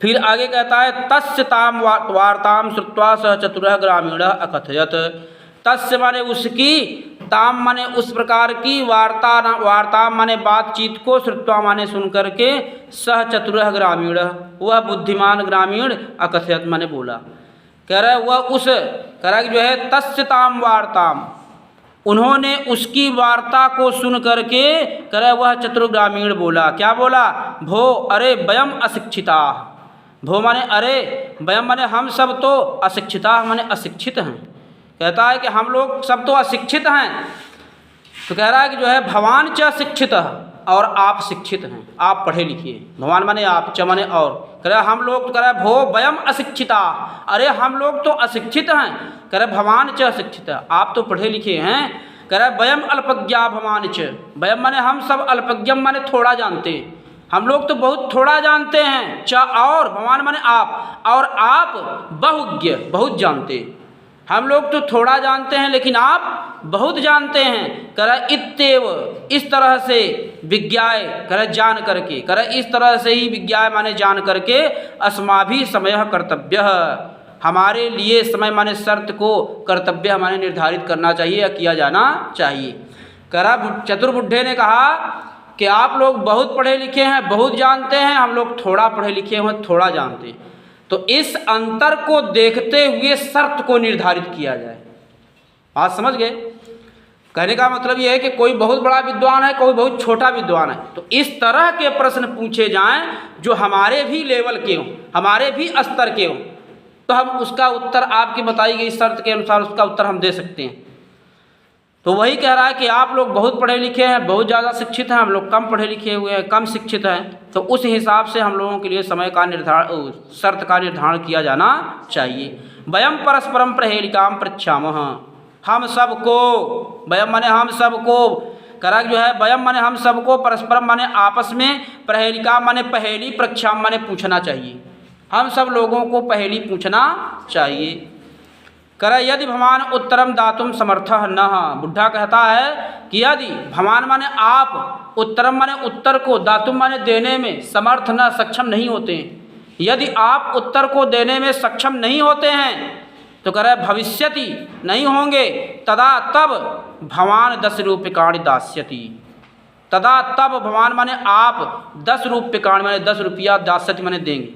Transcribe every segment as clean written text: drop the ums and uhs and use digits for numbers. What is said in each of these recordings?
फिर आगे कहता है तस्य ताम वार्ताम श्रुत्वा सह चतुरः ग्रामीणः अकथयत। तस्य माने उसकी, ताम माने उस प्रकार की, वार्ता माने बातचीत को, श्रुत्वा माने सुन करके, सह चतुरः ग्रामीणः वह बुद्धिमान ग्रामीण, अकथयत माने बोला। कह रहा वह उस, कह रहा जो है तस्य ताम वार्ताम, उन्होंने उसकी वार्ता को सुन करके, कह रहा वह चतुर ग्रामीण बोला। क्या बोला? भो अरे वयम अशिक्षिता। भो माने अरे, वयम माने हम सब तो, अशिक्षिता माने अशिक्षित हैं। कहता है कि हम लोग सब तो अशिक्षित हैं। तो कह रहा है कि जो है भवान च शिक्षित, और आप शिक्षित हैं, आप पढ़े लिखे। भगवान माने आप, च माने और। कह रहा हम लोग, तो कह रहा भो वयम अशिक्षिता, अरे हम लोग तो अशिक्षित हैं। कह रहा भवान च शिक्षित, आप तो पढ़े लिखे हैं। कह रहा वयम अल्पज्ञा भवान च, वयम माने हम सब, अल्पज्ञम माने थोड़ा जानते, हम लोग तो बहुत थोड़ा जानते हैं। च और, भगवान माने आप, और आप बहुज्ञ बहुत जानते। हम लोग तो थोड़ा जानते हैं लेकिन आप बहुत जानते हैं। कर इत्येव, इस तरह से विज्ञाय, कर जान करके, कर इस तरह से ही विज्ञाय माने जान करके, अस्माभि समय कर्तव्य, हमारे लिए समय माने शर्त को, कर्तव्य माने निर्धारित करना चाहिए या किया जाना चाहिए। करा चतुर्बुद्धे ने कहा कि आप लोग बहुत पढ़े लिखे हैं, बहुत जानते हैं, हम लोग थोड़ा पढ़े लिखे हैं, थोड़ा जानते हैं। तो इस अंतर को देखते हुए शर्त को निर्धारित किया जाए। बात समझ गए? कहने का मतलब यह है कि कोई बहुत बड़ा विद्वान है, कोई बहुत छोटा विद्वान है, तो इस तरह के प्रश्न पूछे जाएं जो हमारे भी लेवल के हों, हमारे भी स्तर के हों, तो हम उसका उत्तर, आपकी बताई गई शर्त के अनुसार उसका उत्तर हम दे सकते हैं। तो वही कह रहा है कि आप लोग बहुत पढ़े लिखे हैं, बहुत ज़्यादा शिक्षित हैं, हम लोग कम पढ़े लिखे हुए हैं, कम शिक्षित हैं। तो उस हिसाब से हम लोगों के लिए समय का निर्धारण, शर्त का निर्धारण किया जाना चाहिए। वयम परस्परम प्रहेलिकाम पृच्छामः, हम सबको, वयम माने हम सबको, करा जो है वयम माने हम सबको, परस्परम माने आपस में, प्रहेलिका माने पहेली, पृच्छाम माने पूछना चाहिए। हम सब लोगों को पहेली पूछना चाहिए। करे यदि भवान उत्तरम दातुम समर्थः न, बुढ़ा कहता है कि यदि भवान माने आप, उत्तरम माने उत्तर को, दातुम माने देने में, समर्थ न सक्षम नहीं होते हैं, यदि आप उत्तर को देने में सक्षम नहीं होते हैं, तो कह रहे भविष्यति नहीं होंगे, तदा तब भवान 10 रूप्यकाणि दास्यति, तदा तब भवान माने आप 10 रूप्यकाणि माने 10 रुपया, दास्यति माने देंगे।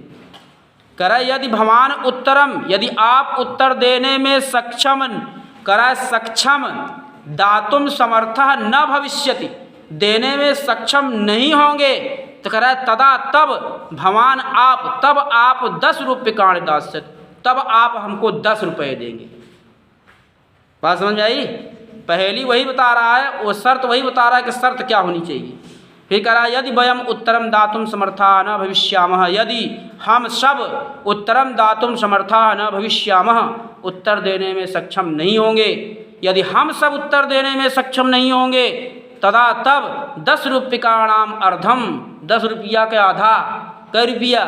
करा यदि भवान उत्तरम, यदि आप उत्तर देने में सक्षम, करा सक्षम, दातुम समर्थः न भविष्यति, देने में सक्षम नहीं होंगे, तो करा तदा तब भवान आप, तब आप 10 रूप्यकाणि दास्यति, तब आप हमको 10 रुपये देंगे। बात समझ में आई? पहेली वही बता रहा है, वो शर्त वही बता रहा है कि शर्त क्या होनी चाहिए। फिर कह रहा यदि वयम उत्तरम दातुम समर्था न भविष्यामः, यदि हम सब उत्तरम दातुम समर्था न भविष्यामः, उत्तर देने में सक्षम नहीं होंगे, यदि हम सब उत्तर देने में सक्षम नहीं होंगे, तदा तब 10 रूप्यकाणाम अर्धम, 10 रुपया के आधा, कै रुपया?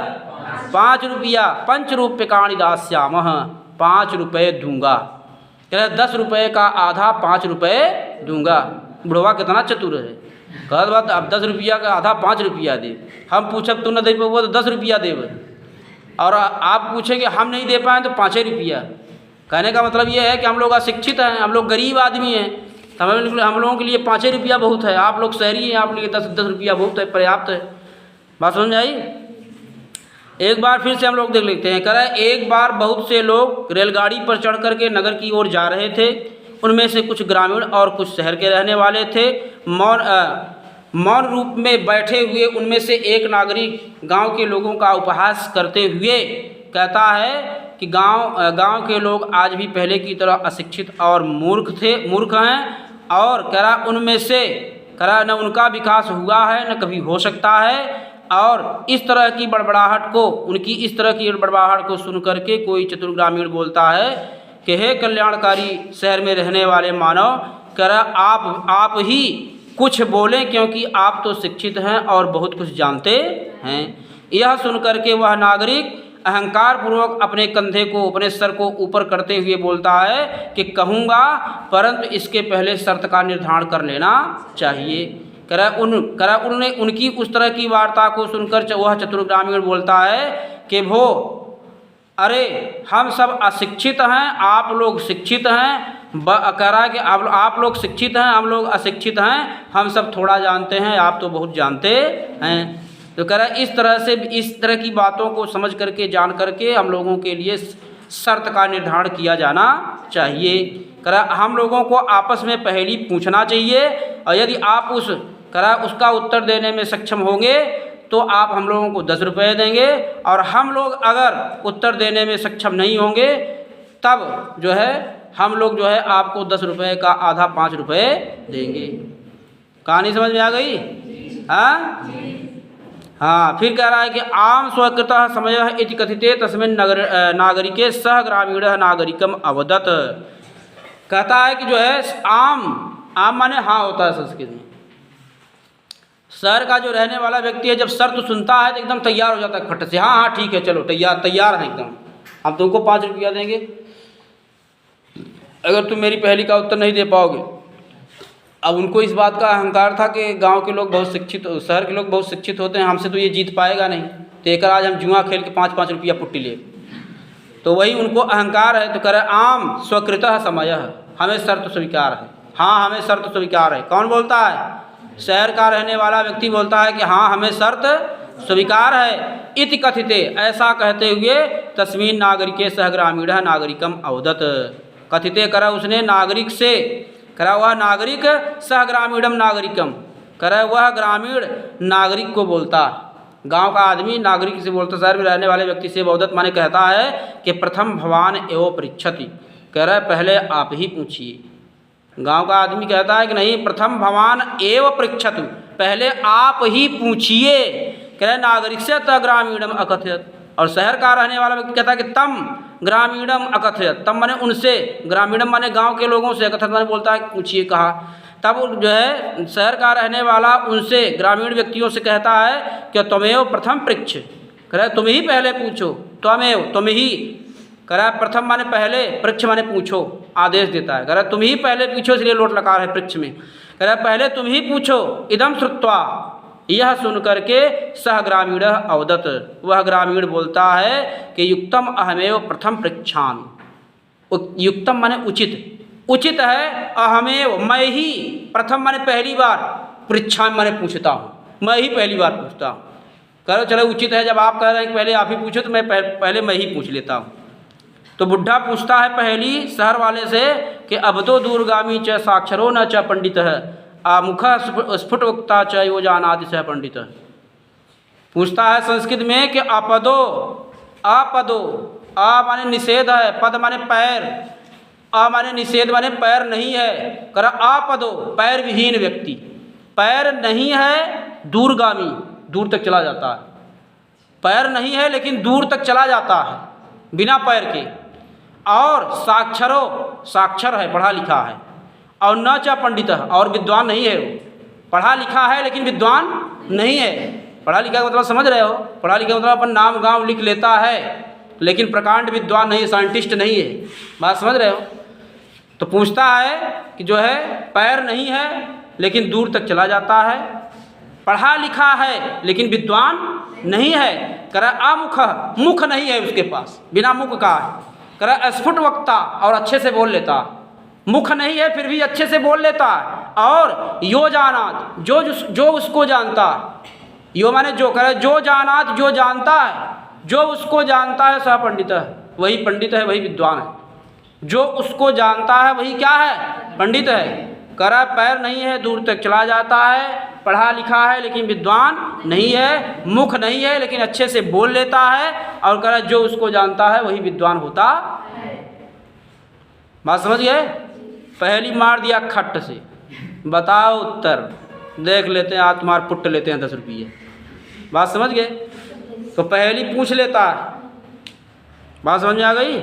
5 रुपया, 5 रूप्यकाणि दास्यामः, 5 रुपये दूंगा। कह रहे 10 रुपये का आधा 5 रुपये दूंगा। बुढ़वा कितना चतुर है, कहत बात अब 10 रुपया का आधा 5 रुपया दे, हम पूछब तू न दे पाओ तो 10 रुपया देव, और आप पूछेंगे हम नहीं दे पाए तो 5 रुपया। कहने का मतलब ये है कि हम लोग अशिक्षित हैं, हम लोग गरीब आदमी हैं, तो हम लोगों के लिए 5 रुपया बहुत है, आप लोग शहरी हैं, आप लिए 10 रुपया बहुत है, पर्याप्त है। बात समझ आई? एक बार फिर से हम लोग देख लेते हैं। कह रहे एक बार बहुत से लोग रेलगाड़ी पर चढ़ करके नगर की ओर जा रहे थे, उनमें से कुछ ग्रामीण और कुछ शहर के रहने वाले थे। मौन रूप में बैठे हुए उनमें से एक नागरिक गांव के लोगों का उपहास करते हुए कहता है कि गांव के लोग आज भी पहले की तरह अशिक्षित और मूर्ख हैं, और कह रहा उनमें से कह रहा न उनका विकास हुआ है न कभी हो सकता है। और इस तरह की बड़बड़ाहट को, उनकी इस तरह की बड़बड़ाहट को सुन करके कोई चतुर ग्रामीण बोलता है कि हे कल्याणकारी शहर में रहने वाले मानव, कह रहा आप ही कुछ बोलें, क्योंकि आप तो शिक्षित हैं और बहुत कुछ जानते हैं। यह सुन करके वह नागरिक अहंकार पूर्वक अपने कंधे को, अपने सर को ऊपर करते हुए बोलता है कि कहूँगा, परंतु इसके पहले शर्त का निर्धारण कर लेना चाहिए। उन्होंने उनकी उस तरह की वार्ता को सुनकर वह चतुर ग्रामीण बोलता है कि वो अरे हम सब अशिक्षित हैं, आप लोग शिक्षित हैं। कह रहा है कि आप लोग शिक्षित हैं, हम लोग अशिक्षित हैं, हम सब थोड़ा जानते हैं, आप तो बहुत जानते हैं। तो कह रहा है इस तरह से, इस तरह की बातों को समझ करके, जान करके हम लोगों के लिए शर्त का निर्धारण किया जाना चाहिए। कह रहा हम लोगों को आपस में पहली पूछना चाहिए, और यदि आप उसका उत्तर देने में सक्षम होंगे तो आप हम लोगों को 10 रुपये देंगे, और हम लोग अगर उत्तर देने में सक्षम नहीं होंगे तब जो है हम लोग जो है आपको 10 रुपये का आधा 5 रुपये देंगे। कहानी समझ में आ गई? हाँ हाँ। फिर कह रहा है कि आम स्वीकृतः समयः इति कथिते तस्मिन् नागरिके सह ग्रामीणः नागरिकम अवदत्। कहता है कि जो है आम माने हाँ होता है संस्कृत में। शहर का जो रहने वाला व्यक्ति है जब शर्त सुनता है तो एकदम तैयार हो जाता है फट से, हाँ हाँ ठीक है चलो तैयार है एकदम, हम तुमको 5 रुपया देंगे अगर तुम मेरी पहेली का उत्तर नहीं दे पाओगे। अब उनको इस बात का अहंकार था कि गांव के लोग बहुत शिक्षित, शहर के लोग बहुत शिक्षित होते हैं, हमसे तो ये जीत पाएगा नहीं, तो एक आज हम जुआ खेल के 5-5 रुपया पुट्टी ले, तो वही उनको अहंकार है। तो कह रहे आम स्वीकृतः समयः, हमें शर्त स्वीकार है, हाँ हमें शर्त स्वीकार है। कौन बोलता है? शहर का रहने वाला व्यक्ति बोलता है कि हाँ हमें शर्त स्वीकार है। इति कथिते, ऐसा कहते हुए तस्मिन् नागरिके सह ग्रामीणः नागरिकम अवदत्। कथिते करा उसने नागरिक से, करा वह नागरिक सह ग्रामीणम नागरिकम, करा वह ग्रामीण नागरिक को बोलता, गांव का आदमी नागरिक से बोलता, शहर में रहने वाले व्यक्ति से अवदत् माने कहता है कि प्रथम भवान एवं पृच्छति, कह रहा है पहले आप ही पूछिए। गांव का आदमी कहता है कि नहीं, प्रथम भवान एव पृच्छतु, पहले आप ही पूछिए। कह रहे नागरिक से त ग्रामीणम अकथयत, और शहर का रहने वाला व्यक्ति कहता है कि तम ग्रामीणम अकथयत, तम माने उनसे, ग्रामीणम माने गांव के लोगों से, अकथयत माने बोलता है पूछिए कहा। तब जो है शहर का रहने वाला उनसे, ग्रामीण व्यक्तियों से कहता है कि त्वमेव प्रथम पृच्छ, कह रहे तुम ही पहले पूछो, त्वमेव तुम ही, कह रहा है प्रथम माने पहले, पृच्छ माने पूछो, आदेश देता है। कह रहा है तुम ही पहले पूछो, इसलिए लोट लकार है पृच्छ में। कह रहा है पहले तुम ही पूछो। इदम श्रुत्वा, यह सुन करके सह ग्रामीण अवदत्, वह ग्रामीण बोलता है कि युक्तम अहमेव प्रथम पृच्छामि। युक्तम माने उचित, उचित है, अहमेव मैं ही, प्रथम माने पहली बार, पृच्छामि माने पूछता हूँ, मैं ही पहली बार पूछता हूँ। कह रहे चलो उचित है, जब आप कह रहे हैं कि पहले आप ही पूछो तो मैं पहले मैं ही पूछ लेता हूँ। तो बुढ़ा पूछता है पहली शहर वाले से कि अब तो दूरगामी च साक्षरो न च पंडितः आमुख स्फुट वक्ता च यो जानाति स पंडितः। पूछता है संस्कृत में कि अपदो, अपदो, आ माने निषेध है, पद माने पैर, आ माने निषेध माने पैर नहीं है। कर आपदो, पैर विहीन व्यक्ति, पैर नहीं है, दूरगामी, दूर तक चला जाता है, पैर नहीं है लेकिन दूर तक चला जाता है बिना पैर के। और साक्षरो, साक्षर है, पढ़ा लिखा है, और न च पंडित, और विद्वान नहीं है, वो पढ़ा लिखा है लेकिन विद्वान नहीं है। पढ़ा लिखा का मतलब समझ रहे हो? पढ़ा लिखा मतलब अपन नाम गांव लिख लेता है लेकिन प्रकांड विद्वान नहीं है, साइंटिस्ट नहीं है, बात समझ रहे हो? तो पूछता है कि जो है पैर नहीं है लेकिन दूर तक चला जाता है, पढ़ा लिखा है लेकिन विद्वान नहीं है। कह अमुख, मुख नहीं है उसके पास, बिना मुख का है। कह स्फुट वक्ता, और अच्छे से बोल लेता, मुख नहीं है फिर भी अच्छे से बोल लेता है। और यो जानात, जो उसको जानता, यो माने जो, कह जो जानात, जो जानता है, जो उसको जानता है सह पंडित है, वही पंडित है, वही विद्वान है। जो उसको जानता है वही क्या है? पंडित है। कह रहा पैर नहीं है, दूर तक चला जाता है, पढ़ा लिखा है लेकिन विद्वान नहीं है, मुख नहीं है लेकिन अच्छे से बोल लेता है, और कह रहा जो उसको जानता है वही विद्वान होता है। बात समझ गए? पहली मार दिया खट्ट से, बताओ उत्तर, देख लेते हैं, आज तुम्हारे पुट्ट लेते हैं 10 रुपये। बात समझ गए? तो पहली पूछ लेता है। बात समझ में आ गई?